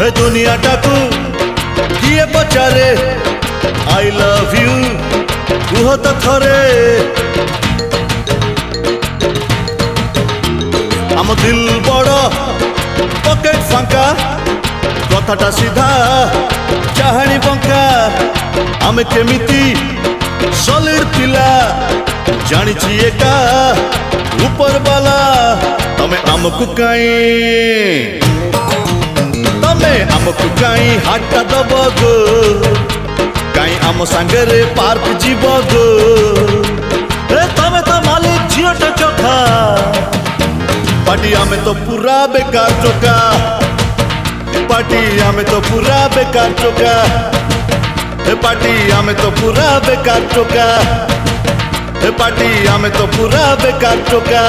ଏ ଦୁନିଆଟାକୁ କିଏ ପଚାରେ I love you କୁହ ତ ଥରେ ଆମ ଦିଲ ବଡ଼ ପକେଟ ଫାଙ୍କା କଥାଟା ସିଧା ଚାହାଣି ବଙ୍କା ଆମେ କେମିତି ସଲିଡ ପିଲା ଜାଣିଛି ଏକା ଉପର ବାଲା ତମେ ଆମକୁ କାଇଁ ହାଟଟା ଦବ ଗୋ କାଇଁ ଆମ ସାଙ୍ଗରେ ପାର୍କ ଯିବ ଗୋ ତମେ ତ ମାଲିକ ଝିଅଟା ଚୋଖା ପାଟି ଆମେ ତ ପୁରା ବେକାର ଚୋକା ପାଟି ଆମେ ତ ପୁରା ବେକାର ଚୋକା ପାଟି ଆମେ ତ ପୁରା ବେକାର ଚୋକା ପାଟି ଆମେ ତ ପୁରା ବେକାର ଚୋକା